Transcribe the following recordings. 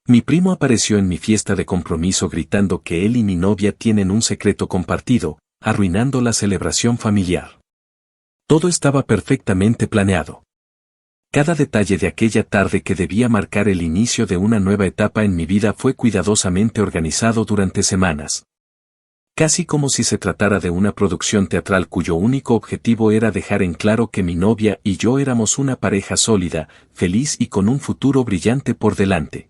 Mi primo apareció en mi fiesta de compromiso gritando que él y mi novia tienen un secreto compartido, arruinando la celebración familiar. Todo estaba perfectamente planeado. Cada detalle de aquella tarde que debía marcar el inicio de una nueva etapa en mi vida fue cuidadosamente organizado durante semanas. Casi como si se tratara de una producción teatral cuyo único objetivo era dejar en claro que mi novia y yo éramos una pareja sólida, feliz y con un futuro brillante por delante.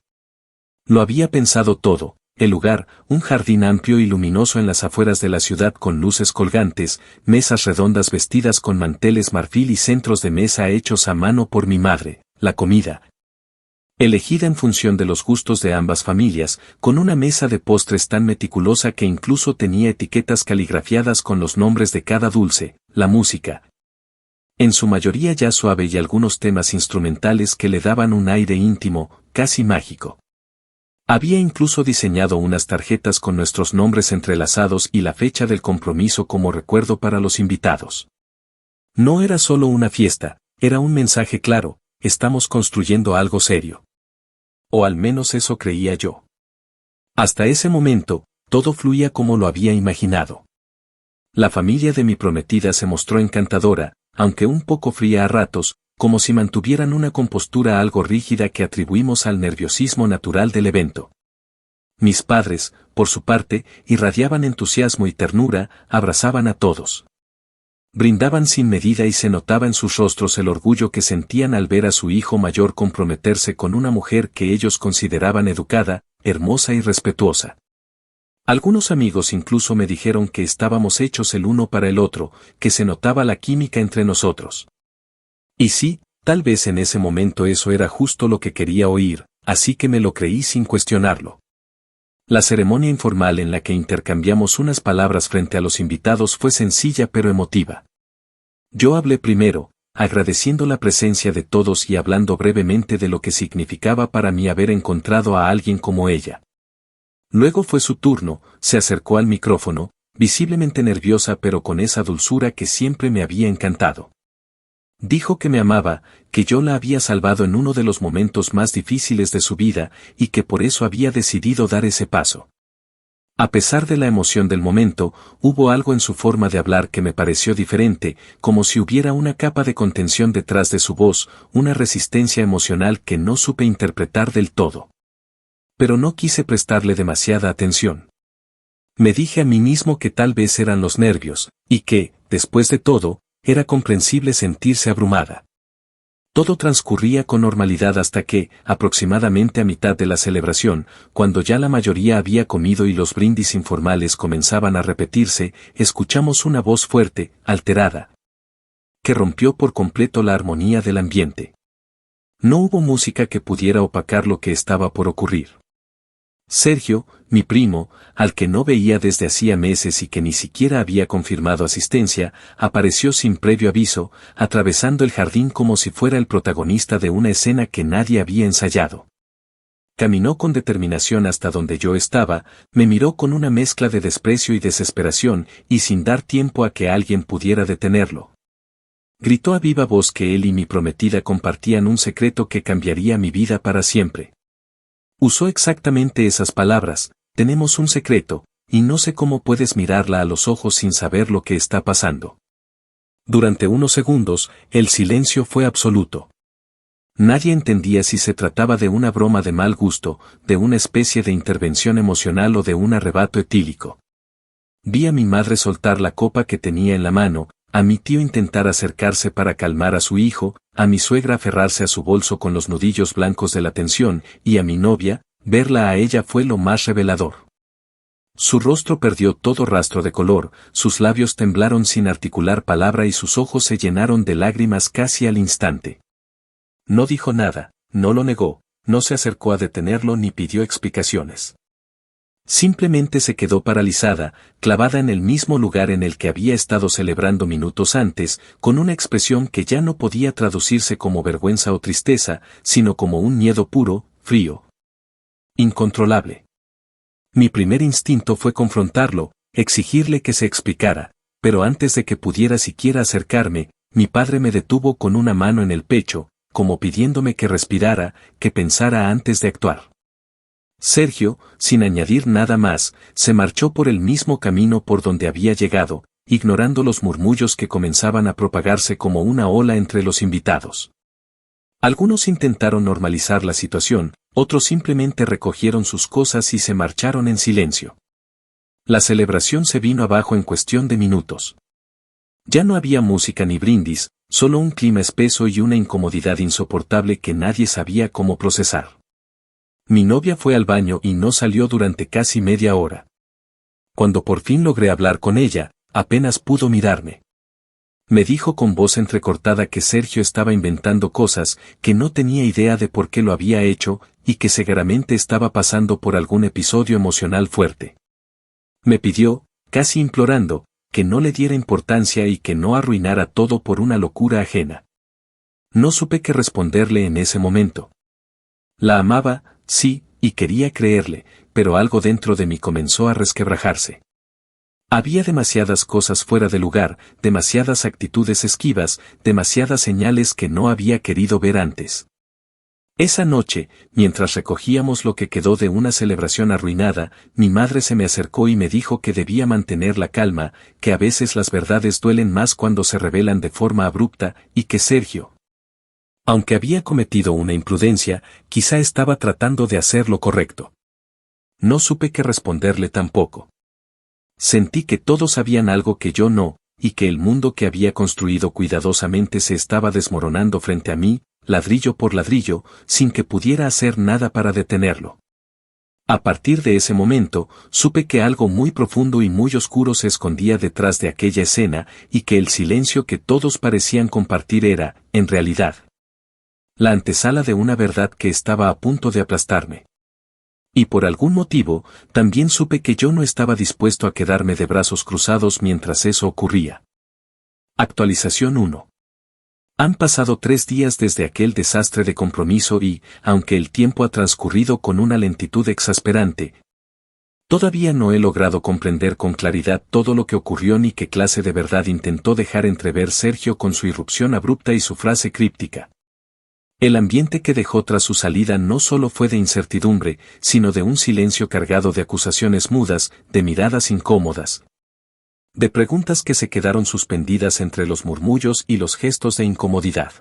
Lo había pensado todo. El lugar, un jardín amplio y luminoso en las afueras de la ciudad con luces colgantes, mesas redondas vestidas con manteles marfil y centros de mesa hechos a mano por mi madre, la comida elegida en función de los gustos de ambas familias, con una mesa de postres tan meticulosa que incluso tenía etiquetas caligrafiadas con los nombres de cada dulce, la música, en su mayoría ya suave y algunos temas instrumentales que le daban un aire íntimo, casi mágico. Había incluso diseñado unas tarjetas con nuestros nombres entrelazados y la fecha del compromiso como recuerdo para los invitados. No era solo una fiesta, era un mensaje claro, estamos construyendo algo serio. O al menos eso creía yo. Hasta ese momento, todo fluía como lo había imaginado. La familia de mi prometida se mostró encantadora, aunque un poco fría a ratos, como si mantuvieran una compostura algo rígida que atribuimos al nerviosismo natural del evento. Mis padres, por su parte, irradiaban entusiasmo y ternura, abrazaban a todos. Brindaban sin medida y se notaba en sus rostros el orgullo que sentían al ver a su hijo mayor comprometerse con una mujer que ellos consideraban educada, hermosa y respetuosa. Algunos amigos incluso me dijeron que estábamos hechos el uno para el otro, que se notaba la química entre nosotros. Y sí, tal vez en ese momento eso era justo lo que quería oír, así que me lo creí sin cuestionarlo. La ceremonia informal en la que intercambiamos unas palabras frente a los invitados fue sencilla pero emotiva. Yo hablé primero, agradeciendo la presencia de todos y hablando brevemente de lo que significaba para mí haber encontrado a alguien como ella. Luego fue su turno, se acercó al micrófono, visiblemente nerviosa pero con esa dulzura que siempre me había encantado. Dijo que me amaba, que yo la había salvado en uno de los momentos más difíciles de su vida y que por eso había decidido dar ese paso. A pesar de la emoción del momento, hubo algo en su forma de hablar que me pareció diferente, como si hubiera una capa de contención detrás de su voz, una resistencia emocional que no supe interpretar del todo. Pero no quise prestarle demasiada atención. Me dije a mí mismo que tal vez eran los nervios, y que, después de todo, era comprensible sentirse abrumada. Todo transcurría con normalidad hasta que, aproximadamente a mitad de la celebración, cuando ya la mayoría había comido y los brindis informales comenzaban a repetirse, escuchamos una voz fuerte, alterada, que rompió por completo la armonía del ambiente. No hubo música que pudiera opacar lo que estaba por ocurrir. Sergio, mi primo, al que no veía desde hacía meses y que ni siquiera había confirmado asistencia, apareció sin previo aviso, atravesando el jardín como si fuera el protagonista de una escena que nadie había ensayado. Caminó con determinación hasta donde yo estaba, me miró con una mezcla de desprecio y desesperación, y sin dar tiempo a que alguien pudiera detenerlo. Gritó a viva voz que él y mi prometida compartían un secreto que cambiaría mi vida para siempre. Usó exactamente esas palabras, tenemos un secreto, y no sé cómo puedes mirarla a los ojos sin saber lo que está pasando. Durante unos segundos, el silencio fue absoluto. Nadie entendía si se trataba de una broma de mal gusto, de una especie de intervención emocional o de un arrebato etílico. Vi a mi madre soltar la copa que tenía en la mano, a mi tío intentar acercarse para calmar a su hijo, a mi suegra aferrarse a su bolso con los nudillos blancos de la tensión, y a mi novia, verla a ella fue lo más revelador. Su rostro perdió todo rastro de color, sus labios temblaron sin articular palabra y sus ojos se llenaron de lágrimas casi al instante. No dijo nada, no lo negó, no se acercó a detenerlo ni pidió explicaciones. Simplemente se quedó paralizada, clavada en el mismo lugar en el que había estado celebrando minutos antes, con una expresión que ya no podía traducirse como vergüenza o tristeza, sino como un miedo puro, frío, incontrolable. Mi primer instinto fue confrontarlo, exigirle que se explicara, pero antes de que pudiera siquiera acercarme, mi padre me detuvo con una mano en el pecho, como pidiéndome que respirara, que pensara antes de actuar. Sergio, sin añadir nada más, se marchó por el mismo camino por donde había llegado, ignorando los murmullos que comenzaban a propagarse como una ola entre los invitados. Algunos intentaron normalizar la situación, otros simplemente recogieron sus cosas y se marcharon en silencio. La celebración se vino abajo en cuestión de minutos. Ya no había música ni brindis, solo un clima espeso y una incomodidad insoportable que nadie sabía cómo procesar. Mi novia fue al baño y no salió durante casi media hora. Cuando por fin logré hablar con ella, apenas pudo mirarme. Me dijo con voz entrecortada que Sergio estaba inventando cosas, que no tenía idea de por qué lo había hecho, y que seguramente estaba pasando por algún episodio emocional fuerte. Me pidió, casi implorando, que no le diera importancia y que no arruinara todo por una locura ajena. No supe qué responderle en ese momento. La amaba, sí, y quería creerle, pero algo dentro de mí comenzó a resquebrajarse. Había demasiadas cosas fuera de lugar, demasiadas actitudes esquivas, demasiadas señales que no había querido ver antes. Esa noche, mientras recogíamos lo que quedó de una celebración arruinada, mi madre se me acercó y me dijo que debía mantener la calma, que a veces las verdades duelen más cuando se revelan de forma abrupta, y que Sergio, aunque había cometido una imprudencia, quizá estaba tratando de hacer lo correcto. No supe qué responderle tampoco. Sentí que todos sabían algo que yo no, y que el mundo que había construido cuidadosamente se estaba desmoronando frente a mí, ladrillo por ladrillo, sin que pudiera hacer nada para detenerlo. A partir de ese momento, supe que algo muy profundo y muy oscuro se escondía detrás de aquella escena, y que el silencio que todos parecían compartir era, en realidad, la antesala de una verdad que estaba a punto de aplastarme. Y por algún motivo, también supe que yo no estaba dispuesto a quedarme de brazos cruzados mientras eso ocurría. Actualización 1. Han pasado 3 días desde aquel desastre de compromiso y, aunque el tiempo ha transcurrido con una lentitud exasperante, todavía no he logrado comprender con claridad todo lo que ocurrió ni qué clase de verdad intentó dejar entrever Sergio con su irrupción abrupta y su frase críptica. El ambiente que dejó tras su salida no solo fue de incertidumbre, sino de un silencio cargado de acusaciones mudas, de miradas incómodas, de preguntas que se quedaron suspendidas entre los murmullos y los gestos de incomodidad.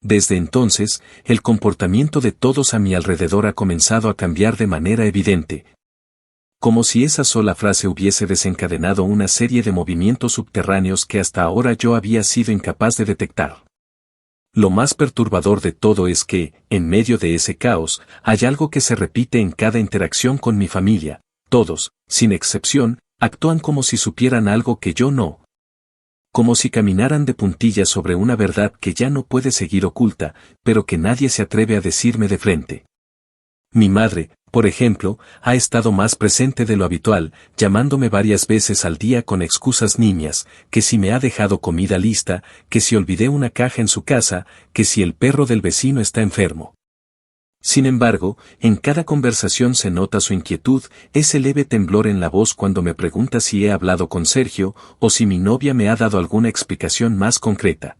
Desde entonces, el comportamiento de todos a mi alrededor ha comenzado a cambiar de manera evidente, como si esa sola frase hubiese desencadenado una serie de movimientos subterráneos que hasta ahora yo había sido incapaz de detectar. Lo más perturbador de todo es que, en medio de ese caos, hay algo que se repite en cada interacción con mi familia. Todos, sin excepción, actúan como si supieran algo que yo no. Como si caminaran de puntillas sobre una verdad que ya no puede seguir oculta, pero que nadie se atreve a decirme de frente. Mi madre, por ejemplo, ha estado más presente de lo habitual, llamándome varias veces al día con excusas nimias, que si me ha dejado comida lista, que si olvidé una caja en su casa, que si el perro del vecino está enfermo. Sin embargo, en cada conversación se nota su inquietud, ese leve temblor en la voz cuando me pregunta si he hablado con Sergio, o si mi novia me ha dado alguna explicación más concreta.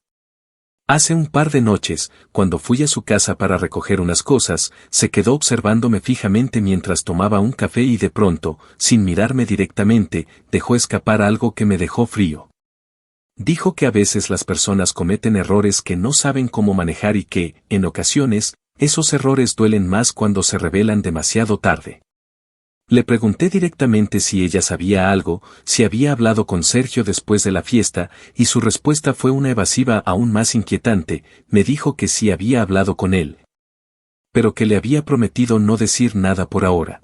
Hace un par de noches, cuando fui a su casa para recoger unas cosas, se quedó observándome fijamente mientras tomaba un café y de pronto, sin mirarme directamente, dejó escapar algo que me dejó frío. Dijo que a veces las personas cometen errores que no saben cómo manejar y que, en ocasiones, esos errores duelen más cuando se revelan demasiado tarde. Le pregunté directamente si ella sabía algo, si había hablado con Sergio después de la fiesta, y su respuesta fue una evasiva aún más inquietante. Me dijo que sí había hablado con él, pero que le había prometido no decir nada por ahora.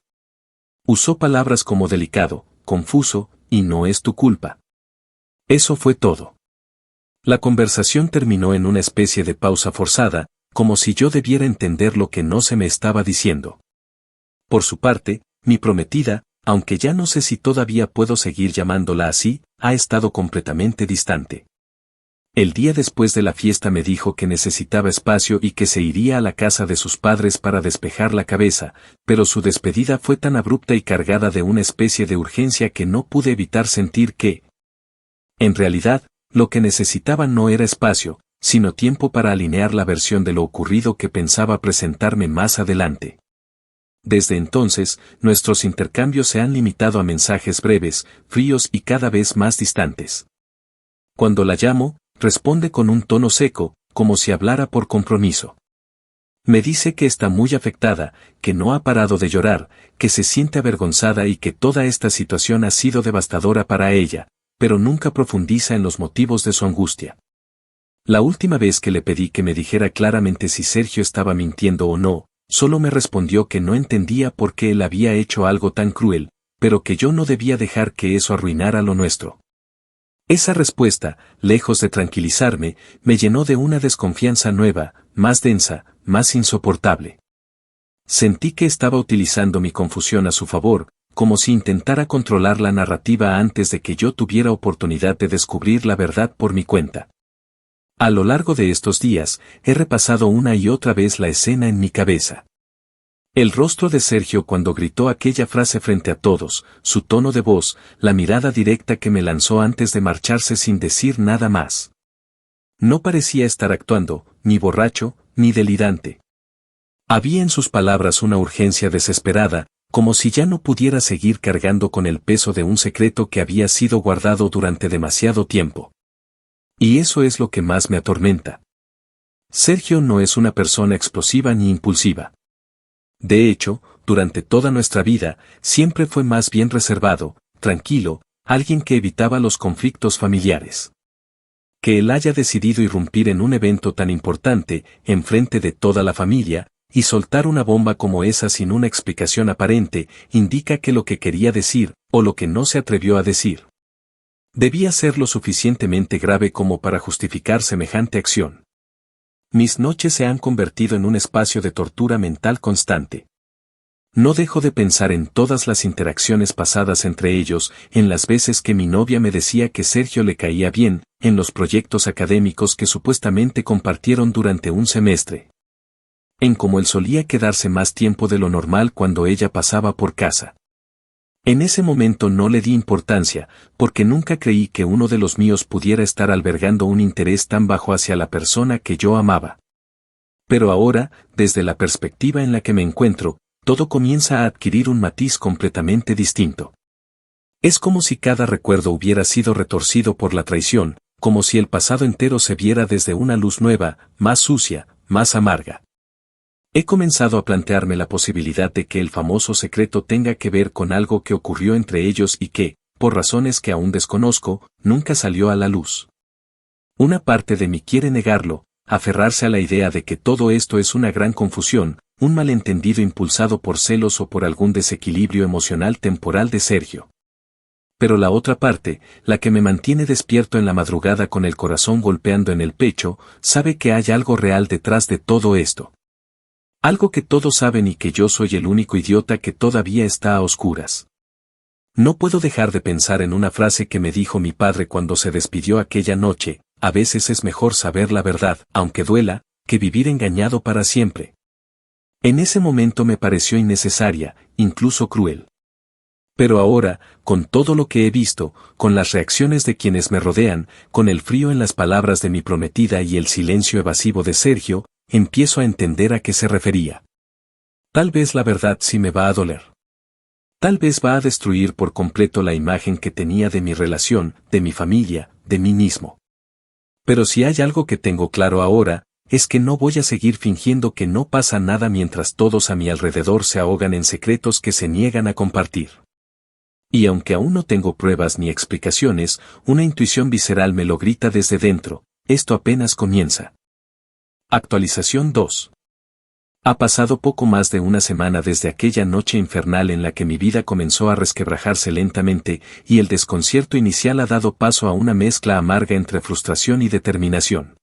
Usó palabras como delicado, confuso, y no es tu culpa. Eso fue todo. La conversación terminó en una especie de pausa forzada, como si yo debiera entender lo que no se me estaba diciendo. Por su parte, mi prometida, aunque ya no sé si todavía puedo seguir llamándola así, ha estado completamente distante. El día después de la fiesta me dijo que necesitaba espacio y que se iría a la casa de sus padres para despejar la cabeza, pero su despedida fue tan abrupta y cargada de una especie de urgencia que no pude evitar sentir que, en realidad, lo que necesitaba no era espacio, sino tiempo para alinear la versión de lo ocurrido que pensaba presentarme más adelante. Desde entonces, nuestros intercambios se han limitado a mensajes breves, fríos y cada vez más distantes. Cuando la llamo, responde con un tono seco, como si hablara por compromiso. Me dice que está muy afectada, que no ha parado de llorar, que se siente avergonzada y que toda esta situación ha sido devastadora para ella, pero nunca profundiza en los motivos de su angustia. La última vez que le pedí que me dijera claramente si Sergio estaba mintiendo o no, solo me respondió que no entendía por qué él había hecho algo tan cruel, pero que yo no debía dejar que eso arruinara lo nuestro. Esa respuesta, lejos de tranquilizarme, me llenó de una desconfianza nueva, más densa, más insoportable. Sentí que estaba utilizando mi confusión a su favor, como si intentara controlar la narrativa antes de que yo tuviera oportunidad de descubrir la verdad por mi cuenta. A lo largo de estos días, he repasado una y otra vez la escena en mi cabeza. El rostro de Sergio cuando gritó aquella frase frente a todos, su tono de voz, la mirada directa que me lanzó antes de marcharse sin decir nada más. No parecía estar actuando, ni borracho, ni delirante. Había en sus palabras una urgencia desesperada, como si ya no pudiera seguir cargando con el peso de un secreto que había sido guardado durante demasiado tiempo. Y eso es lo que más me atormenta. Sergio no es una persona explosiva ni impulsiva. De hecho, durante toda nuestra vida, siempre fue más bien reservado, tranquilo, alguien que evitaba los conflictos familiares. Que él haya decidido irrumpir en un evento tan importante, en frente de toda la familia, y soltar una bomba como esa sin una explicación aparente, indica que lo que quería decir, o lo que no se atrevió a decir, debía ser lo suficientemente grave como para justificar semejante acción. Mis noches se han convertido en un espacio de tortura mental constante. No dejo de pensar en todas las interacciones pasadas entre ellos, en las veces que mi novia me decía que Sergio le caía bien, en los proyectos académicos que supuestamente compartieron durante un semestre. En cómo él solía quedarse más tiempo de lo normal cuando ella pasaba por casa. En ese momento no le di importancia, porque nunca creí que uno de los míos pudiera estar albergando un interés tan bajo hacia la persona que yo amaba. Pero ahora, desde la perspectiva en la que me encuentro, todo comienza a adquirir un matiz completamente distinto. Es como si cada recuerdo hubiera sido retorcido por la traición, como si el pasado entero se viera desde una luz nueva, más sucia, más amarga. He comenzado a plantearme la posibilidad de que el famoso secreto tenga que ver con algo que ocurrió entre ellos y que, por razones que aún desconozco, nunca salió a la luz. Una parte de mí quiere negarlo, aferrarse a la idea de que todo esto es una gran confusión, un malentendido impulsado por celos o por algún desequilibrio emocional temporal de Sergio. Pero la otra parte, la que me mantiene despierto en la madrugada con el corazón golpeando en el pecho, sabe que hay algo real detrás de todo esto. Algo que todos saben y que yo soy el único idiota que todavía está a oscuras. No puedo dejar de pensar en una frase que me dijo mi padre cuando se despidió aquella noche: a veces es mejor saber la verdad, aunque duela, que vivir engañado para siempre. En ese momento me pareció innecesaria, incluso cruel. Pero ahora, con todo lo que he visto, con las reacciones de quienes me rodean, con el frío en las palabras de mi prometida y el silencio evasivo de Sergio, empiezo a entender a qué se refería. Tal vez la verdad sí me va a doler. Tal vez va a destruir por completo la imagen que tenía de mi relación, de mi familia, de mí mismo. Pero si hay algo que tengo claro ahora, es que no voy a seguir fingiendo que no pasa nada mientras todos a mi alrededor se ahogan en secretos que se niegan a compartir. Y aunque aún no tengo pruebas ni explicaciones, una intuición visceral me lo grita desde dentro: esto apenas comienza. Actualización 2. Ha pasado poco más de una semana desde aquella noche infernal en la que mi vida comenzó a resquebrajarse lentamente, y el desconcierto inicial ha dado paso a una mezcla amarga entre frustración y determinación.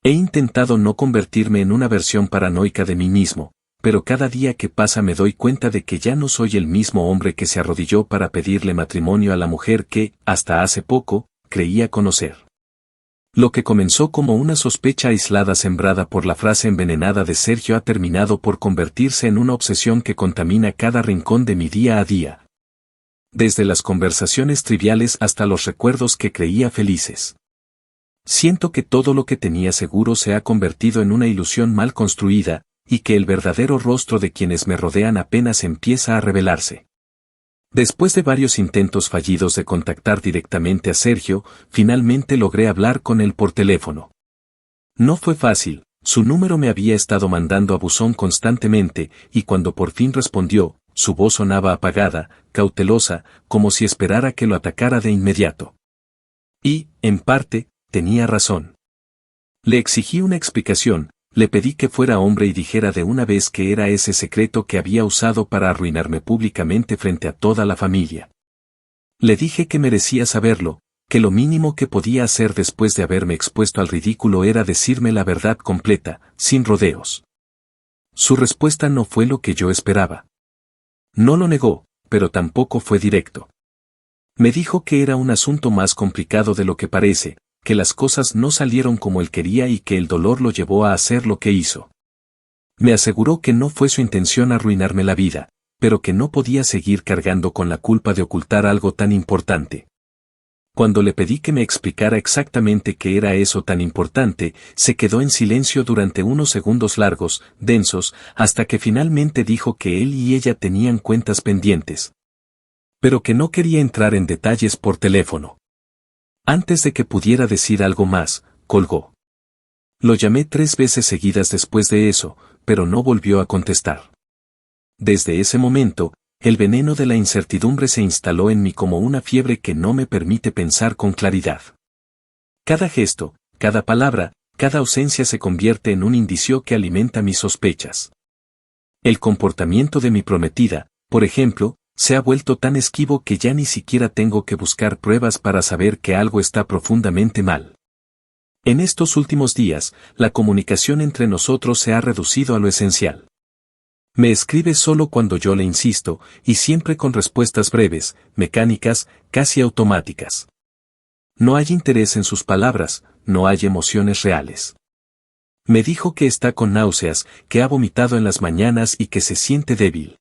He intentado no convertirme en una versión paranoica de mí mismo, pero cada día que pasa me doy cuenta de que ya no soy el mismo hombre que se arrodilló para pedirle matrimonio a la mujer que, hasta hace poco, creía conocer. Lo que comenzó como una sospecha aislada sembrada por la frase envenenada de Sergio ha terminado por convertirse en una obsesión que contamina cada rincón de mi día a día. Desde las conversaciones triviales hasta los recuerdos que creía felices. Siento que todo lo que tenía seguro se ha convertido en una ilusión mal construida, y que el verdadero rostro de quienes me rodean apenas empieza a revelarse. Después de varios intentos fallidos de contactar directamente a Sergio, finalmente logré hablar con él por teléfono. No fue fácil, su número me había estado mandando a buzón constantemente, y cuando por fin respondió, su voz sonaba apagada, cautelosa, como si esperara que lo atacara de inmediato. Y, en parte, tenía razón. Le exigí una explicación, le pedí que fuera hombre y dijera de una vez qué era ese secreto que había usado para arruinarme públicamente frente a toda la familia. Le dije que merecía saberlo, que lo mínimo que podía hacer después de haberme expuesto al ridículo era decirme la verdad completa, sin rodeos. Su respuesta no fue lo que yo esperaba. No lo negó, pero tampoco fue directo. Me dijo que era un asunto más complicado de lo que parece, que las cosas no salieron como él quería y que el dolor lo llevó a hacer lo que hizo. Me aseguró que no fue su intención arruinarme la vida, pero que no podía seguir cargando con la culpa de ocultar algo tan importante. Cuando le pedí que me explicara exactamente qué era eso tan importante, se quedó en silencio durante unos segundos largos, densos, hasta que finalmente dijo que él y ella tenían cuentas pendientes. Pero que no quería entrar en detalles por teléfono. Antes de que pudiera decir algo más, colgó. Lo llamé 3 veces seguidas después de eso, pero no volvió a contestar. Desde ese momento, el veneno de la incertidumbre se instaló en mí como una fiebre que no me permite pensar con claridad. Cada gesto, cada palabra, cada ausencia se convierte en un indicio que alimenta mis sospechas. El comportamiento de mi prometida, por ejemplo, se ha vuelto tan esquivo que ya ni siquiera tengo que buscar pruebas para saber que algo está profundamente mal. En estos últimos días, la comunicación entre nosotros se ha reducido a lo esencial. Me escribe solo cuando yo le insisto, y siempre con respuestas breves, mecánicas, casi automáticas. No hay interés en sus palabras, no hay emociones reales. Me dijo que está con náuseas, que ha vomitado en las mañanas y que se siente débil.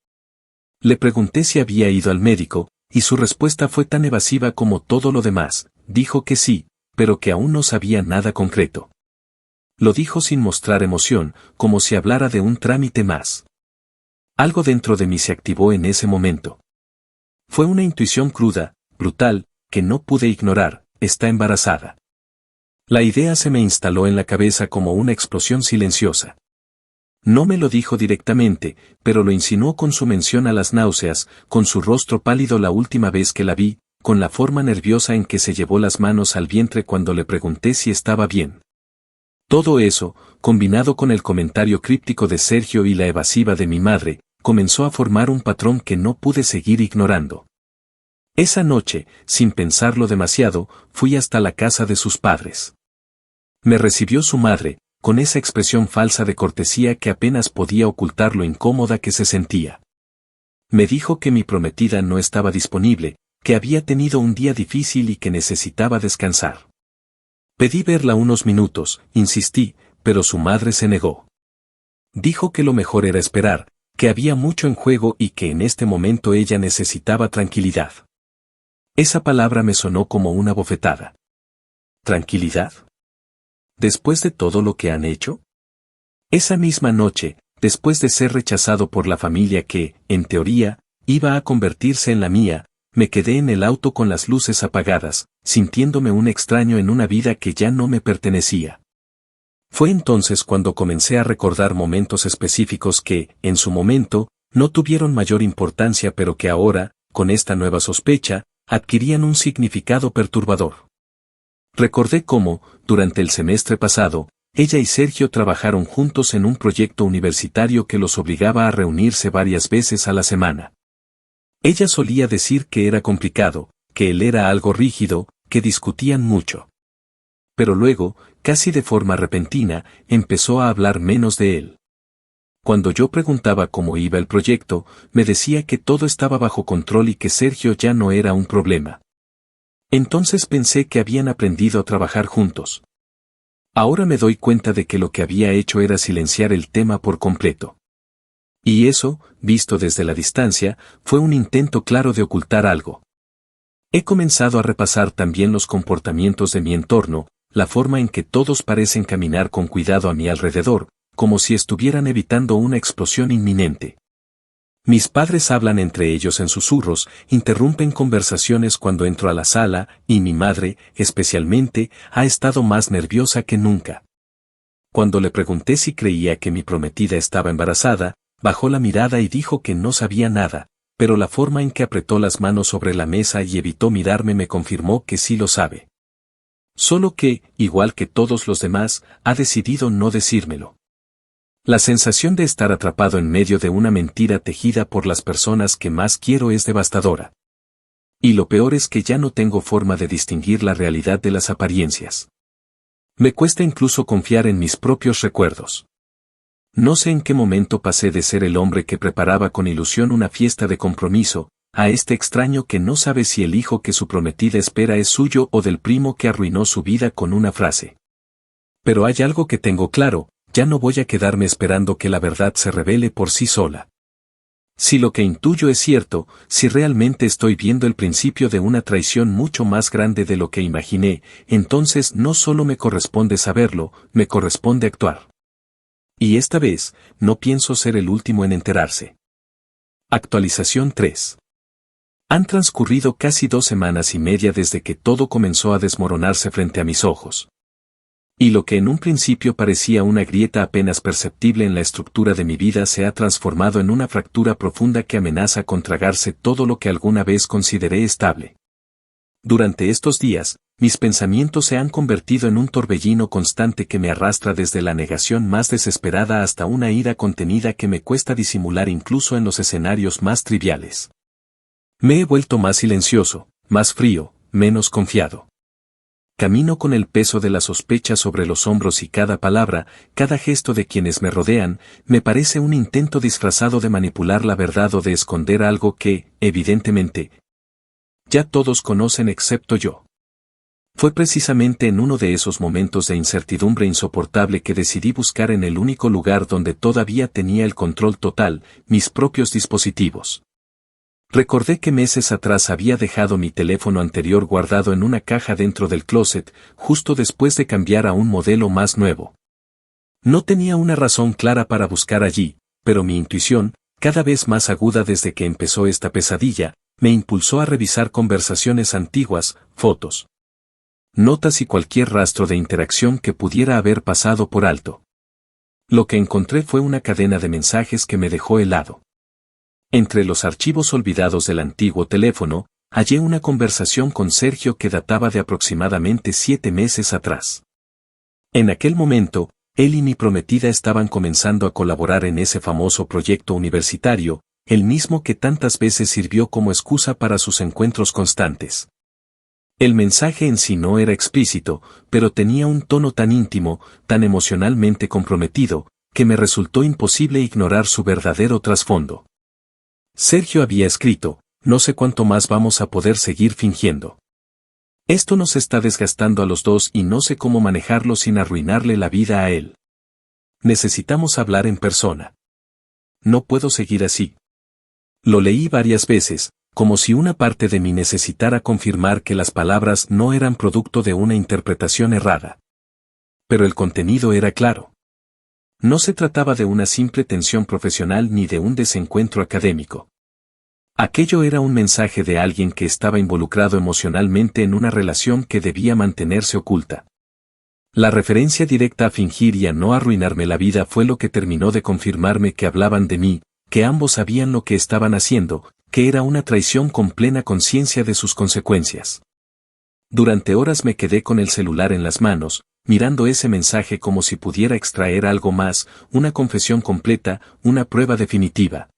Le pregunté si había ido al médico, y su respuesta fue tan evasiva como todo lo demás, dijo que sí, pero que aún no sabía nada concreto. Lo dijo sin mostrar emoción, como si hablara de un trámite más. Algo dentro de mí se activó en ese momento. Fue una intuición cruda, brutal, que no pude ignorar, está embarazada. La idea se me instaló en la cabeza como una explosión silenciosa. No me lo dijo directamente, pero lo insinuó con su mención a las náuseas, con su rostro pálido la última vez que la vi, con la forma nerviosa en que se llevó las manos al vientre cuando le pregunté si estaba bien. Todo eso, combinado con el comentario críptico de Sergio y la evasiva de mi madre, comenzó a formar un patrón que no pude seguir ignorando. Esa noche, sin pensarlo demasiado, fui hasta la casa de sus padres. Me recibió su madre, con esa expresión falsa de cortesía que apenas podía ocultar lo incómoda que se sentía. Me dijo que mi prometida no estaba disponible, que había tenido un día difícil y que necesitaba descansar. Pedí verla unos minutos, insistí, pero su madre se negó. Dijo que lo mejor era esperar, que había mucho en juego y que en este momento ella necesitaba tranquilidad. Esa palabra me sonó como una bofetada. ¿Tranquilidad? ¿Después de todo lo que han hecho? Esa misma noche, después de ser rechazado por la familia que, en teoría, iba a convertirse en la mía, me quedé en el auto con las luces apagadas, sintiéndome un extraño en una vida que ya no me pertenecía. Fue entonces cuando comencé a recordar momentos específicos que, en su momento, no tuvieron mayor importancia pero que ahora, con esta nueva sospecha, adquirían un significado perturbador. Recordé cómo, durante el semestre pasado, ella y Sergio trabajaron juntos en un proyecto universitario que los obligaba a reunirse varias veces a la semana. Ella solía decir que era complicado, que él era algo rígido, que discutían mucho. Pero luego, casi de forma repentina, empezó a hablar menos de él. Cuando yo preguntaba cómo iba el proyecto, me decía que todo estaba bajo control y que Sergio ya no era un problema. Entonces pensé que habían aprendido a trabajar juntos. Ahora me doy cuenta de que lo que había hecho era silenciar el tema por completo. Y eso, visto desde la distancia, fue un intento claro de ocultar algo. He comenzado a repasar también los comportamientos de mi entorno, la forma en que todos parecen caminar con cuidado a mi alrededor, como si estuvieran evitando una explosión inminente. Mis padres hablan entre ellos en susurros, interrumpen conversaciones cuando entro a la sala, y mi madre, especialmente, ha estado más nerviosa que nunca. Cuando le pregunté si creía que mi prometida estaba embarazada, bajó la mirada y dijo que no sabía nada, pero la forma en que apretó las manos sobre la mesa y evitó mirarme me confirmó que sí lo sabe. Solo que, igual que todos los demás, ha decidido no decírmelo. La sensación de estar atrapado en medio de una mentira tejida por las personas que más quiero es devastadora. Y lo peor es que ya no tengo forma de distinguir la realidad de las apariencias. Me cuesta incluso confiar en mis propios recuerdos. No sé en qué momento pasé de ser el hombre que preparaba con ilusión una fiesta de compromiso, a este extraño que no sabe si el hijo que su prometida espera es suyo o del primo que arruinó su vida con una frase. Pero hay algo que tengo claro, ya no voy a quedarme esperando que la verdad se revele por sí sola. Si lo que intuyo es cierto, si realmente estoy viendo el principio de una traición mucho más grande de lo que imaginé, entonces no solo me corresponde saberlo, me corresponde actuar. Y esta vez, no pienso ser el último en enterarse. Actualización 3. Han transcurrido casi 2 semanas y media desde que todo comenzó a desmoronarse frente a mis ojos. Y lo que en un principio parecía una grieta apenas perceptible en la estructura de mi vida se ha transformado en una fractura profunda que amenaza con tragarse todo lo que alguna vez consideré estable. Durante estos días, mis pensamientos se han convertido en un torbellino constante que me arrastra desde la negación más desesperada hasta una ira contenida que me cuesta disimular incluso en los escenarios más triviales. Me he vuelto más silencioso, más frío, menos confiado. Camino con el peso de la sospecha sobre los hombros y cada palabra, cada gesto de quienes me rodean, me parece un intento disfrazado de manipular la verdad o de esconder algo que, evidentemente, ya todos conocen excepto yo. Fue precisamente en uno de esos momentos de incertidumbre insoportable que decidí buscar en el único lugar donde todavía tenía el control total, mis propios dispositivos. Recordé que meses atrás había dejado mi teléfono anterior guardado en una caja dentro del closet, justo después de cambiar a un modelo más nuevo. No tenía una razón clara para buscar allí, pero mi intuición, cada vez más aguda desde que empezó esta pesadilla, me impulsó a revisar conversaciones antiguas, fotos, notas y cualquier rastro de interacción que pudiera haber pasado por alto. Lo que encontré fue una cadena de mensajes que me dejó helado. Entre los archivos olvidados del antiguo teléfono, hallé una conversación con Sergio que databa de aproximadamente 7 meses atrás. En aquel momento, él y mi prometida estaban comenzando a colaborar en ese famoso proyecto universitario, el mismo que tantas veces sirvió como excusa para sus encuentros constantes. El mensaje en sí no era explícito, pero tenía un tono tan íntimo, tan emocionalmente comprometido, que me resultó imposible ignorar su verdadero trasfondo. Sergio había escrito, no sé cuánto más vamos a poder seguir fingiendo. Esto nos está desgastando a los dos y no sé cómo manejarlo sin arruinarle la vida a él. Necesitamos hablar en persona. No puedo seguir así. Lo leí varias veces, como si una parte de mí necesitara confirmar que las palabras no eran producto de una interpretación errada. Pero el contenido era claro. No se trataba de una simple tensión profesional ni de un desencuentro académico. Aquello era un mensaje de alguien que estaba involucrado emocionalmente en una relación que debía mantenerse oculta. La referencia directa a fingir y a no arruinarme la vida fue lo que terminó de confirmarme que hablaban de mí, que ambos sabían lo que estaban haciendo, que era una traición con plena conciencia de sus consecuencias. Durante horas me quedé con el celular en las manos, mirando ese mensaje como si pudiera extraer algo más, una confesión completa, una prueba definitiva.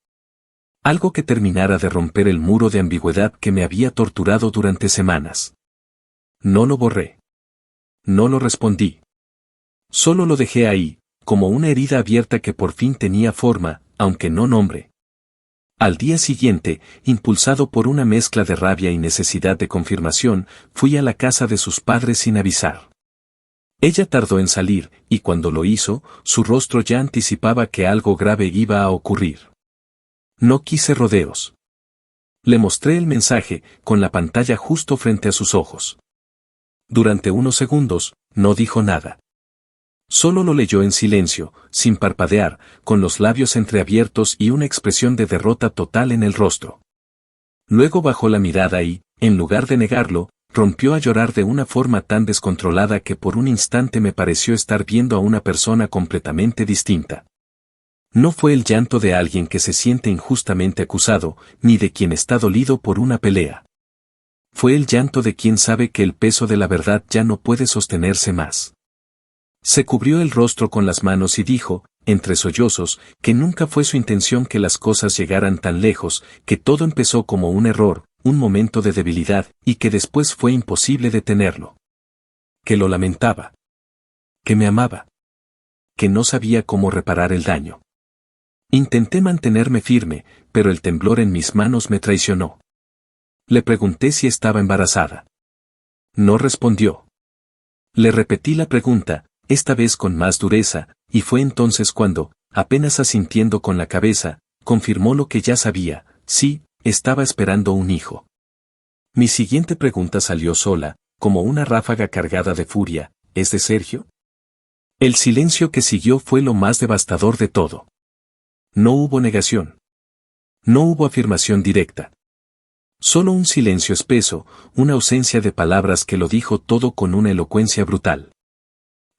Algo que terminara de romper el muro de ambigüedad que me había torturado durante semanas. No lo borré. No lo respondí. Solo lo dejé ahí, como una herida abierta que por fin tenía forma, aunque no nombre. Al día siguiente, impulsado por una mezcla de rabia y necesidad de confirmación, fui a la casa de sus padres sin avisar. Ella tardó en salir, y cuando lo hizo, su rostro ya anticipaba que algo grave iba a ocurrir. No quise rodeos. Le mostré el mensaje, con la pantalla justo frente a sus ojos. Durante unos segundos, no dijo nada. Solo lo leyó en silencio, sin parpadear, con los labios entreabiertos y una expresión de derrota total en el rostro. Luego bajó la mirada y, en lugar de negarlo, rompió a llorar de una forma tan descontrolada que por un instante me pareció estar viendo a una persona completamente distinta. No fue el llanto de alguien que se siente injustamente acusado, ni de quien está dolido por una pelea. Fue el llanto de quien sabe que el peso de la verdad ya no puede sostenerse más. Se cubrió el rostro con las manos y dijo, entre sollozos, que nunca fue su intención que las cosas llegaran tan lejos, que todo empezó como un error, un momento de debilidad, y que después fue imposible detenerlo. Que lo lamentaba. Que me amaba. Que no sabía cómo reparar el daño. Intenté mantenerme firme, pero el temblor en mis manos me traicionó. Le pregunté si estaba embarazada. No respondió. Le repetí la pregunta, esta vez con más dureza, y fue entonces cuando, apenas asintiendo con la cabeza, confirmó lo que ya sabía, sí, estaba esperando un hijo. Mi siguiente pregunta salió sola, como una ráfaga cargada de furia, ¿es de Sergio? El silencio que siguió fue lo más devastador de todo. No hubo negación. No hubo afirmación directa. Solo un silencio espeso, una ausencia de palabras que lo dijo todo con una elocuencia brutal.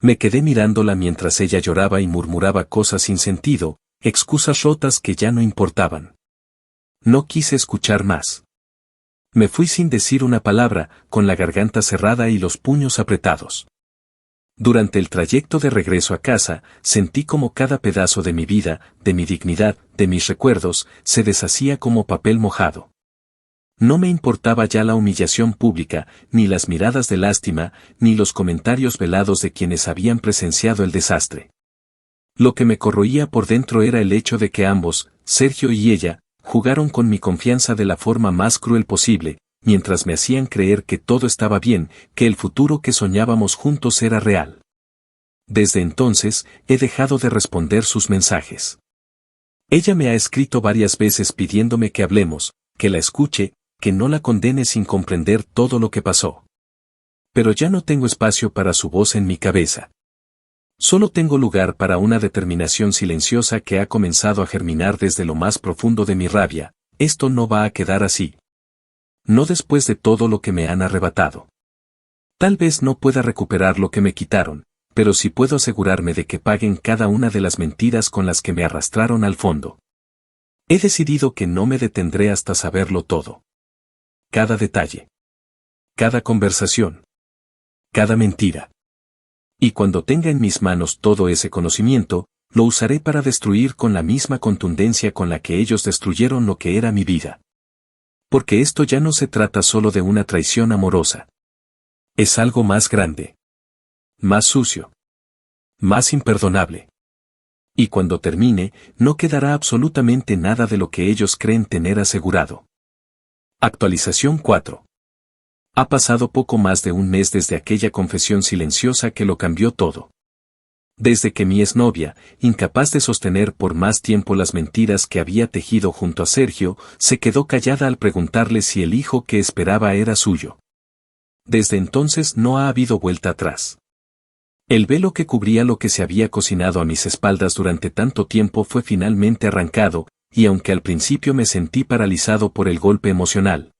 Me quedé mirándola mientras ella lloraba y murmuraba cosas sin sentido, excusas rotas que ya no importaban. No quise escuchar más. Me fui sin decir una palabra, con la garganta cerrada y los puños apretados. Durante el trayecto de regreso a casa, sentí como cada pedazo de mi vida, de mi dignidad, de mis recuerdos, se deshacía como papel mojado. No me importaba ya la humillación pública, ni las miradas de lástima, ni los comentarios velados de quienes habían presenciado el desastre. Lo que me corroía por dentro era el hecho de que ambos, Sergio y ella, jugaron con mi confianza de la forma más cruel posible, mientras me hacían creer que todo estaba bien, que el futuro que soñábamos juntos era real. Desde entonces, he dejado de responder sus mensajes. Ella me ha escrito varias veces pidiéndome que hablemos, que la escuche, que no la condene sin comprender todo lo que pasó. Pero ya no tengo espacio para su voz en mi cabeza. Solo tengo lugar para una determinación silenciosa que ha comenzado a germinar desde lo más profundo de mi rabia, esto no va a quedar así. No después de todo lo que me han arrebatado. Tal vez no pueda recuperar lo que me quitaron, pero sí puedo asegurarme de que paguen cada una de las mentiras con las que me arrastraron al fondo. He decidido que no me detendré hasta saberlo todo. Cada detalle. Cada conversación. Cada mentira. Y cuando tenga en mis manos todo ese conocimiento, lo usaré para destruir con la misma contundencia con la que ellos destruyeron lo que era mi vida. Porque esto ya no se trata solo de una traición amorosa. Es algo más grande. Más sucio. Más imperdonable. Y cuando termine, no quedará absolutamente nada de lo que ellos creen tener asegurado. Actualización 4. Ha pasado poco más de un mes desde aquella confesión silenciosa que lo cambió todo. Desde que mi exnovia, incapaz de sostener por más tiempo las mentiras que había tejido junto a Sergio, se quedó callada al preguntarle si el hijo que esperaba era suyo. Desde entonces no ha habido vuelta atrás. El velo que cubría lo que se había cocinado a mis espaldas durante tanto tiempo fue finalmente arrancado, y aunque al principio me sentí paralizado por el golpe emocional,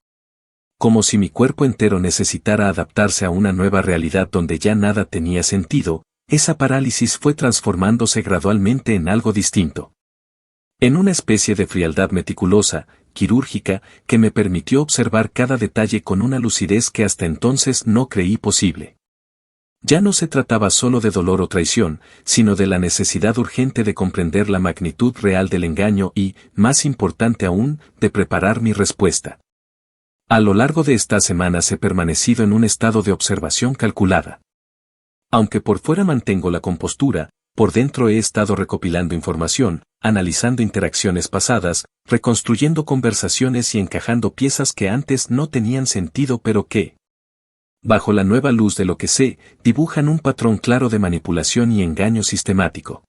como si mi cuerpo entero necesitara adaptarse a una nueva realidad donde ya nada tenía sentido, esa parálisis fue transformándose gradualmente en algo distinto. En una especie de frialdad meticulosa, quirúrgica, que me permitió observar cada detalle con una lucidez que hasta entonces no creí posible. Ya no se trataba solo de dolor o traición, sino de la necesidad urgente de comprender la magnitud real del engaño y, más importante aún, de preparar mi respuesta. A lo largo de estas semanas he permanecido en un estado de observación calculada. Aunque por fuera mantengo la compostura, por dentro he estado recopilando información, analizando interacciones pasadas, reconstruyendo conversaciones y encajando piezas que antes no tenían sentido pero que, bajo la nueva luz de lo que sé, dibujan un patrón claro de manipulación y engaño sistemático.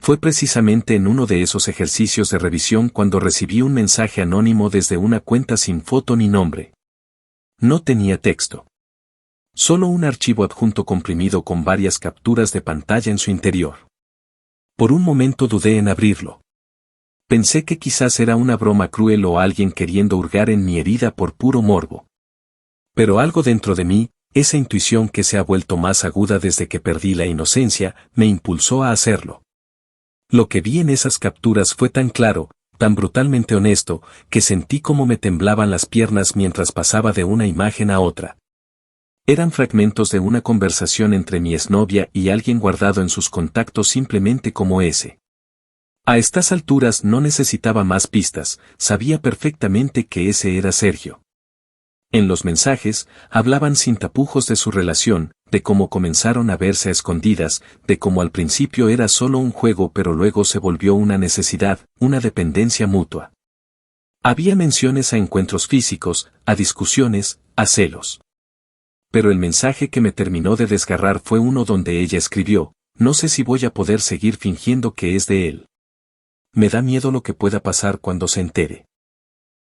Fue precisamente en uno de esos ejercicios de revisión cuando recibí un mensaje anónimo desde una cuenta sin foto ni nombre. No tenía texto. Solo un archivo adjunto comprimido con varias capturas de pantalla en su interior. Por un momento dudé en abrirlo. Pensé que quizás era una broma cruel o alguien queriendo hurgar en mi herida por puro morbo. Pero algo dentro de mí, esa intuición que se ha vuelto más aguda desde que perdí la inocencia, me impulsó a hacerlo. Lo que vi en esas capturas fue tan claro, tan brutalmente honesto, que sentí como me temblaban las piernas mientras pasaba de una imagen a otra. Eran fragmentos de una conversación entre mi exnovia y alguien guardado en sus contactos simplemente como ese. A estas alturas no necesitaba más pistas, sabía perfectamente que ese era Sergio. En los mensajes, hablaban sin tapujos de su relación, de cómo comenzaron a verse a escondidas, de cómo al principio era solo un juego pero luego se volvió una necesidad, una dependencia mutua. Había menciones a encuentros físicos, a discusiones, a celos. Pero el mensaje que me terminó de desgarrar fue uno donde ella escribió: no sé si voy a poder seguir fingiendo que es de él. Me da miedo lo que pueda pasar cuando se entere.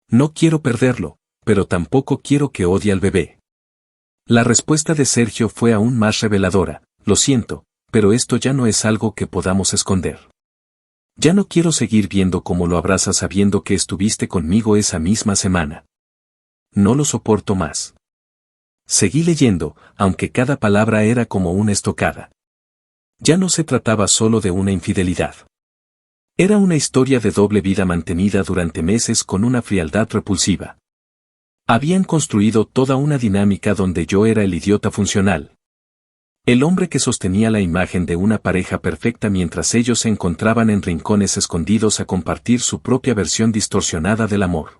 No quiero perderlo, pero tampoco quiero que odie al bebé. La respuesta de Sergio fue aún más reveladora: lo siento, pero esto ya no es algo que podamos esconder. Ya no quiero seguir viendo cómo lo abrazas sabiendo que estuviste conmigo esa misma semana. No lo soporto más. Seguí leyendo, aunque cada palabra era como una estocada. Ya no se trataba solo de una infidelidad. Era una historia de doble vida mantenida durante meses con una frialdad repulsiva. Habían construido toda una dinámica donde yo era el idiota funcional. El hombre que sostenía la imagen de una pareja perfecta mientras ellos se encontraban en rincones escondidos a compartir su propia versión distorsionada del amor.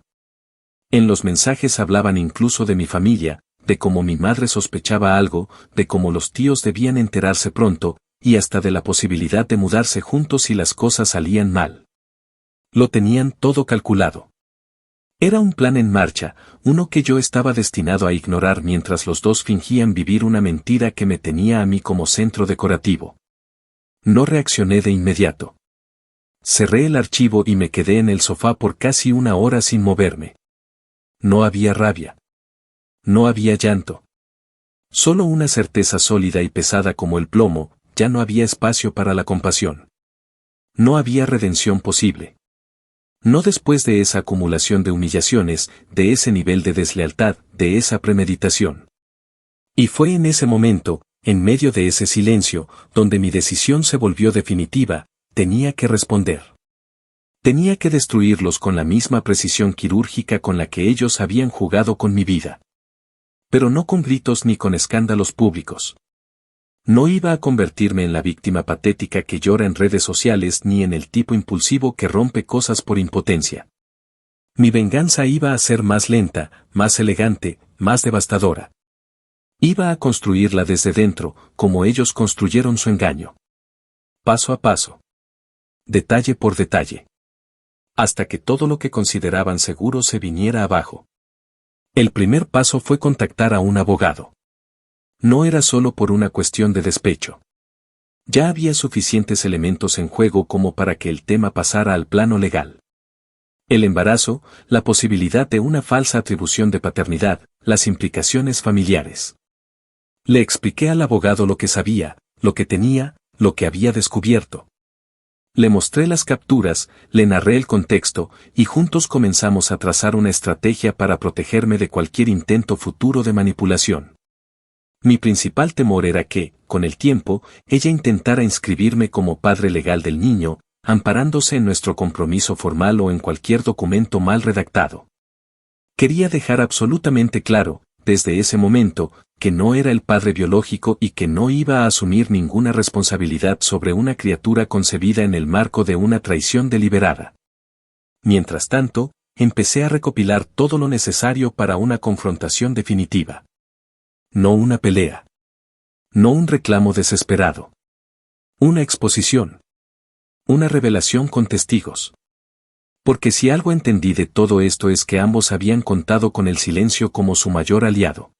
En los mensajes hablaban incluso de mi familia, de cómo mi madre sospechaba algo, de cómo los tíos debían enterarse pronto, y hasta de la posibilidad de mudarse juntos si las cosas salían mal. Lo tenían todo calculado. Era un plan en marcha, uno que yo estaba destinado a ignorar mientras los dos fingían vivir una mentira que me tenía a mí como centro decorativo. No reaccioné de inmediato. Cerré el archivo y me quedé en el sofá por casi una hora sin moverme. No había rabia. No había llanto. Solo una certeza sólida y pesada como el plomo. Ya no había espacio para la compasión. No había redención posible. No después de esa acumulación de humillaciones, de ese nivel de deslealtad, de esa premeditación. Y fue en ese momento, en medio de ese silencio, donde mi decisión se volvió definitiva: tenía que responder. Tenía que destruirlos con la misma precisión quirúrgica con la que ellos habían jugado con mi vida. Pero no con gritos ni con escándalos públicos. No iba a convertirme en la víctima patética que llora en redes sociales ni en el tipo impulsivo que rompe cosas por impotencia. Mi venganza iba a ser más lenta, más elegante, más devastadora. Iba a construirla desde dentro, como ellos construyeron su engaño. Paso a paso. Detalle por detalle. Hasta que todo lo que consideraban seguro se viniera abajo. El primer paso fue contactar a un abogado. No era solo por una cuestión de despecho. Ya había suficientes elementos en juego como para que el tema pasara al plano legal. El embarazo, la posibilidad de una falsa atribución de paternidad, las implicaciones familiares. Le expliqué al abogado lo que sabía, lo que tenía, lo que había descubierto. Le mostré las capturas, le narré el contexto, y juntos comenzamos a trazar una estrategia para protegerme de cualquier intento futuro de manipulación. Mi principal temor era que, con el tiempo, ella intentara inscribirme como padre legal del niño, amparándose en nuestro compromiso formal o en cualquier documento mal redactado. Quería dejar absolutamente claro, desde ese momento, que no era el padre biológico y que no iba a asumir ninguna responsabilidad sobre una criatura concebida en el marco de una traición deliberada. Mientras tanto, empecé a recopilar todo lo necesario para una confrontación definitiva. No una pelea. No un reclamo desesperado. Una exposición. Una revelación con testigos. Porque si algo entendí de todo esto es que ambos habían contado con el silencio como su mayor aliado.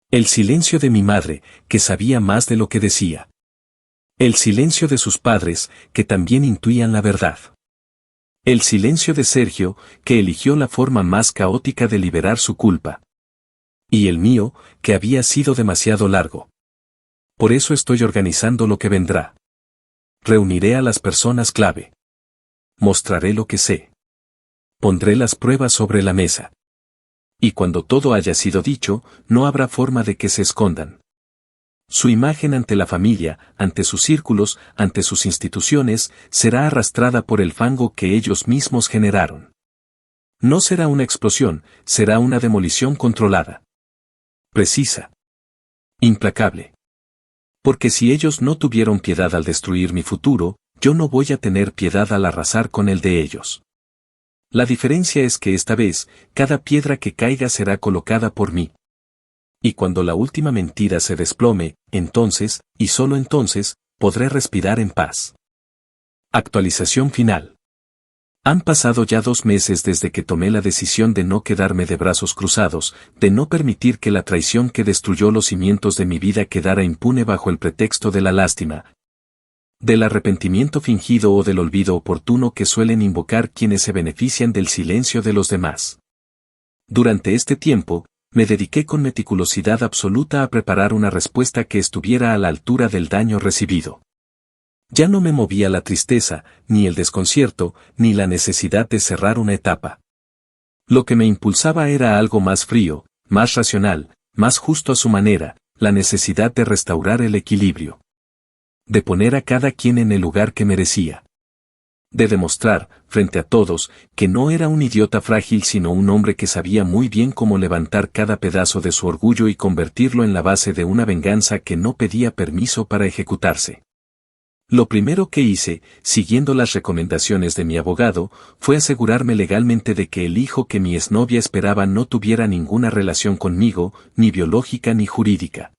El silencio de mi madre, que sabía más de lo que decía. El silencio de sus padres, que también intuían la verdad. El silencio de Sergio, que eligió la forma más caótica de liberar su culpa. Y el mío, que había sido demasiado largo. Por eso estoy organizando lo que vendrá. Reuniré a las personas clave. Mostraré lo que sé. Pondré las pruebas sobre la mesa. Y cuando todo haya sido dicho, no habrá forma de que se escondan. Su imagen ante la familia, ante sus círculos, ante sus instituciones, será arrastrada por el fango que ellos mismos generaron. No será una explosión, será una demolición controlada. Precisa. Implacable. Porque si ellos no tuvieron piedad al destruir mi futuro, yo no voy a tener piedad al arrasar con el de ellos. La diferencia es que esta vez, cada piedra que caiga será colocada por mí. Y cuando la última mentira se desplome, entonces, y solo entonces, podré respirar en paz. Actualización final. Han pasado ya 2 meses desde que tomé la decisión de no quedarme de brazos cruzados, de no permitir que la traición que destruyó los cimientos de mi vida quedara impune bajo el pretexto de la lástima, del arrepentimiento fingido o del olvido oportuno que suelen invocar quienes se benefician del silencio de los demás. Durante este tiempo, me dediqué con meticulosidad absoluta a preparar una respuesta que estuviera a la altura del daño recibido. Ya no me movía la tristeza, ni el desconcierto, ni la necesidad de cerrar una etapa. Lo que me impulsaba era algo más frío, más racional, más justo a su manera, la necesidad de restaurar el equilibrio. De poner a cada quien en el lugar que merecía. De demostrar, frente a todos, que no era un idiota frágil sino un hombre que sabía muy bien cómo levantar cada pedazo de su orgullo y convertirlo en la base de una venganza que no pedía permiso para ejecutarse. Lo primero que hice, siguiendo las recomendaciones de mi abogado, fue asegurarme legalmente de que el hijo que mi exnovia esperaba no tuviera ninguna relación conmigo, ni biológica ni jurídica.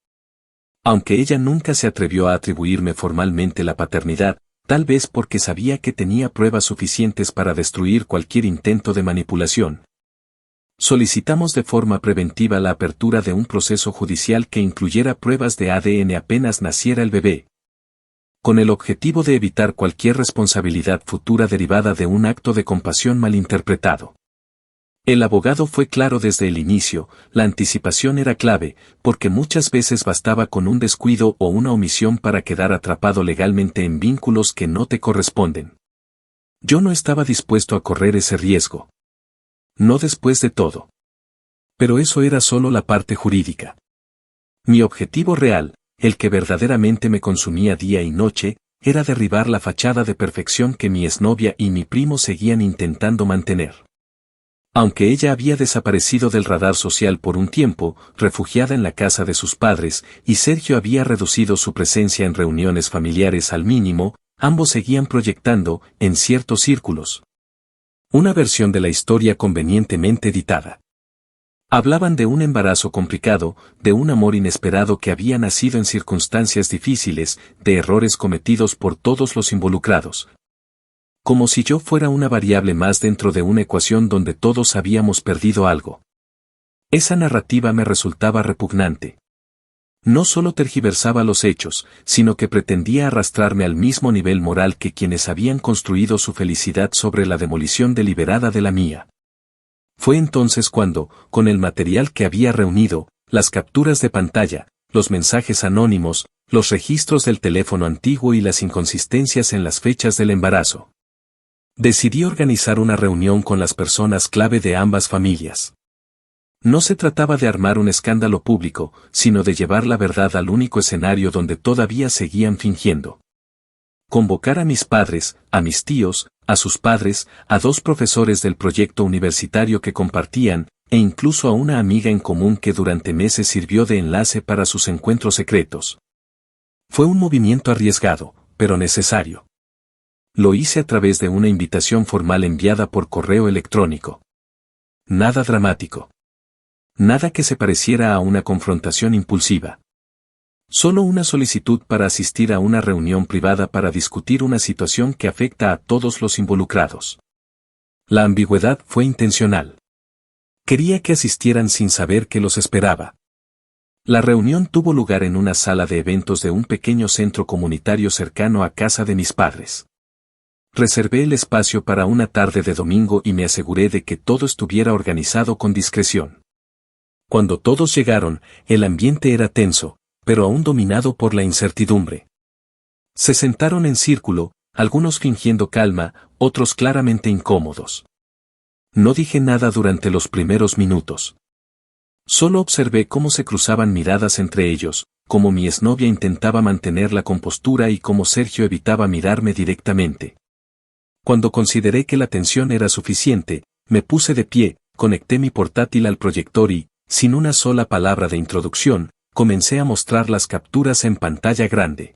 Aunque ella nunca se atrevió a atribuirme formalmente la paternidad, tal vez porque sabía que tenía pruebas suficientes para destruir cualquier intento de manipulación. Solicitamos de forma preventiva la apertura de un proceso judicial que incluyera pruebas de ADN apenas naciera el bebé, con el objetivo de evitar cualquier responsabilidad futura derivada de un acto de compasión malinterpretado. El abogado fue claro desde el inicio, la anticipación era clave, porque muchas veces bastaba con un descuido o una omisión para quedar atrapado legalmente en vínculos que no te corresponden. Yo no estaba dispuesto a correr ese riesgo. No después de todo. Pero eso era solo la parte jurídica. Mi objetivo real, el que verdaderamente me consumía día y noche, era derribar la fachada de perfección que mi exnovia y mi primo seguían intentando mantener. Aunque ella había desaparecido del radar social por un tiempo, refugiada en la casa de sus padres, y Sergio había reducido su presencia en reuniones familiares al mínimo, ambos seguían proyectando, en ciertos círculos, una versión de la historia convenientemente editada. Hablaban de un embarazo complicado, de un amor inesperado que había nacido en circunstancias difíciles, de errores cometidos por todos los involucrados. Como si yo fuera una variable más dentro de una ecuación donde todos habíamos perdido algo. Esa narrativa me resultaba repugnante. No solo tergiversaba los hechos, sino que pretendía arrastrarme al mismo nivel moral que quienes habían construido su felicidad sobre la demolición deliberada de la mía. Fue entonces cuando, con el material que había reunido, las capturas de pantalla, los mensajes anónimos, los registros del teléfono antiguo y las inconsistencias en las fechas del embarazo, decidí organizar una reunión con las personas clave de ambas familias. No se trataba de armar un escándalo público, sino de llevar la verdad al único escenario donde todavía seguían fingiendo. Convocar a mis padres, a mis tíos, a sus padres, a 2 profesores del proyecto universitario que compartían, e incluso a una amiga en común que durante meses sirvió de enlace para sus encuentros secretos. Fue un movimiento arriesgado, pero necesario. Lo hice a través de una invitación formal enviada por correo electrónico. Nada dramático. Nada que se pareciera a una confrontación impulsiva. Solo una solicitud para asistir a una reunión privada para discutir una situación que afecta a todos los involucrados. La ambigüedad fue intencional. Quería que asistieran sin saber que los esperaba. La reunión tuvo lugar en una sala de eventos de un pequeño centro comunitario cercano a casa de mis padres. Reservé el espacio para una tarde de domingo y me aseguré de que todo estuviera organizado con discreción. Cuando todos llegaron, el ambiente era tenso, pero aún dominado por la incertidumbre. Se sentaron en círculo, algunos fingiendo calma, otros claramente incómodos. No dije nada durante los primeros minutos. Solo observé cómo se cruzaban miradas entre ellos, cómo mi exnovia intentaba mantener la compostura y cómo Sergio evitaba mirarme directamente. Cuando consideré que la tensión era suficiente, me puse de pie, conecté mi portátil al proyector y, sin una sola palabra de introducción, comencé a mostrar las capturas en pantalla grande.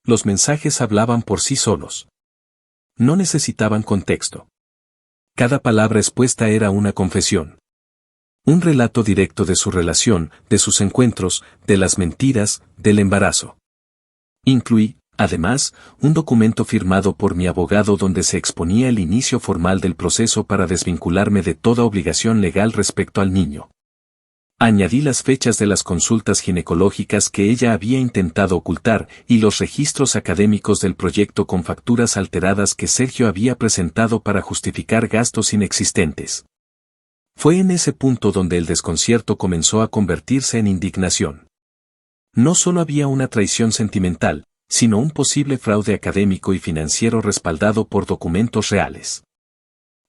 Los mensajes hablaban por sí solos. No necesitaban contexto. Cada palabra expuesta era una confesión. Un relato directo de su relación, de sus encuentros, de las mentiras, del embarazo. Incluí, además, un documento firmado por mi abogado donde se exponía el inicio formal del proceso para desvincularme de toda obligación legal respecto al niño. Añadí las fechas de las consultas ginecológicas que ella había intentado ocultar y los registros académicos del proyecto con facturas alteradas que Sergio había presentado para justificar gastos inexistentes. Fue en ese punto donde el desconcierto comenzó a convertirse en indignación. No solo había una traición sentimental, sino un posible fraude académico y financiero respaldado por documentos reales.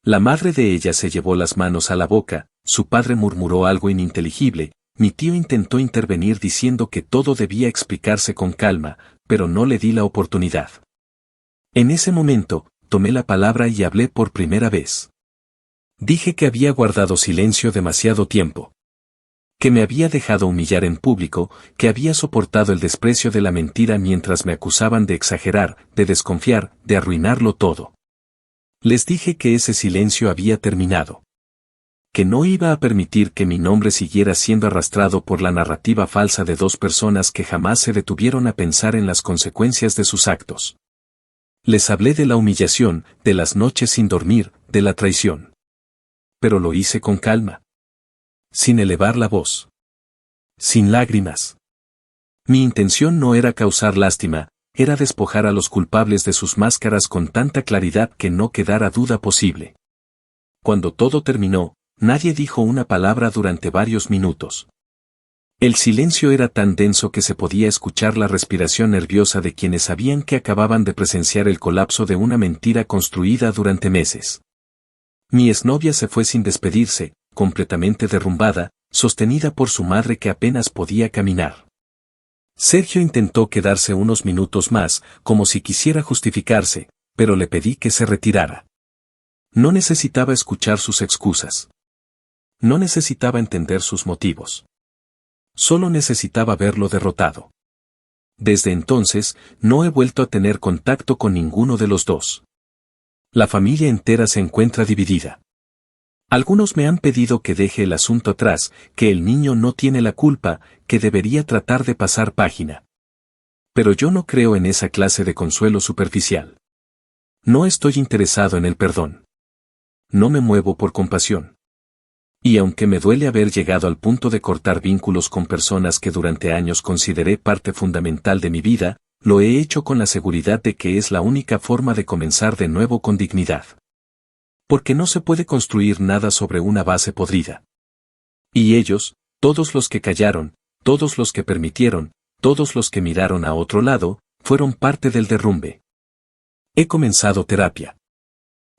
La madre de ella se llevó las manos a la boca, su padre murmuró algo ininteligible, mi tío intentó intervenir diciendo que todo debía explicarse con calma, pero no le di la oportunidad. En ese momento, tomé la palabra y hablé por primera vez. Dije que había guardado silencio demasiado tiempo. Que me había dejado humillar en público, que había soportado el desprecio de la mentira mientras me acusaban de exagerar, de desconfiar, de arruinarlo todo. Les dije que ese silencio había terminado. Que no iba a permitir que mi nombre siguiera siendo arrastrado por la narrativa falsa de dos personas que jamás se detuvieron a pensar en las consecuencias de sus actos. Les hablé de la humillación, de las noches sin dormir, de la traición. Pero lo hice con calma. Sin elevar la voz. Sin lágrimas. Mi intención no era causar lástima, era despojar a los culpables de sus máscaras con tanta claridad que no quedara duda posible. Cuando todo terminó, nadie dijo una palabra durante varios minutos. El silencio era tan denso que se podía escuchar la respiración nerviosa de quienes sabían que acababan de presenciar el colapso de una mentira construida durante meses. Mi exnovia se fue sin despedirse, completamente derrumbada, sostenida por su madre que apenas podía caminar. Sergio intentó quedarse unos minutos más, como si quisiera justificarse, pero le pedí que se retirara. No necesitaba escuchar sus excusas. No necesitaba entender sus motivos. Solo necesitaba verlo derrotado. Desde entonces, no he vuelto a tener contacto con ninguno de los dos. La familia entera se encuentra dividida. Algunos me han pedido que deje el asunto atrás, que el niño no tiene la culpa, que debería tratar de pasar página. Pero yo no creo en esa clase de consuelo superficial. No estoy interesado en el perdón. No me muevo por compasión. Y aunque me duele haber llegado al punto de cortar vínculos con personas que durante años consideré parte fundamental de mi vida, lo he hecho con la seguridad de que es la única forma de comenzar de nuevo con dignidad. Porque no se puede construir nada sobre una base podrida. Y ellos, todos los que callaron, todos los que permitieron, todos los que miraron a otro lado, fueron parte del derrumbe. He comenzado terapia.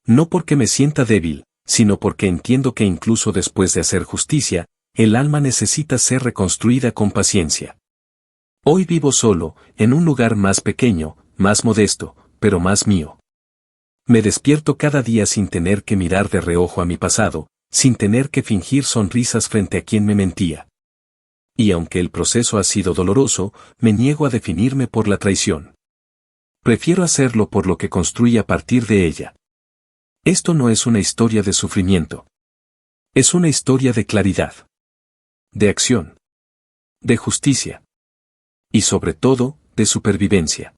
No porque me sienta débil, sino porque entiendo que incluso después de hacer justicia, el alma necesita ser reconstruida con paciencia. Hoy vivo solo, en un lugar más pequeño, más modesto, pero más mío. Me despierto cada día sin tener que mirar de reojo a mi pasado, sin tener que fingir sonrisas frente a quien me mentía. Y aunque el proceso ha sido doloroso, me niego a definirme por la traición. Prefiero hacerlo por lo que construí a partir de ella. Esto no es una historia de sufrimiento. Es una historia de claridad. De acción. De justicia. Y sobre todo, de supervivencia.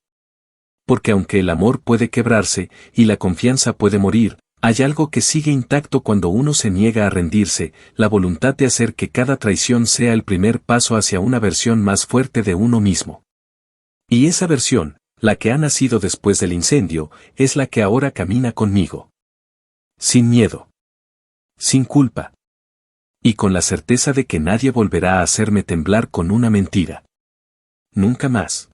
Porque aunque el amor puede quebrarse, y la confianza puede morir, hay algo que sigue intacto cuando uno se niega a rendirse, la voluntad de hacer que cada traición sea el primer paso hacia una versión más fuerte de uno mismo. Y esa versión, la que ha nacido después del incendio, es la que ahora camina conmigo. Sin miedo. Sin culpa. Y con la certeza de que nadie volverá a hacerme temblar con una mentira. Nunca más.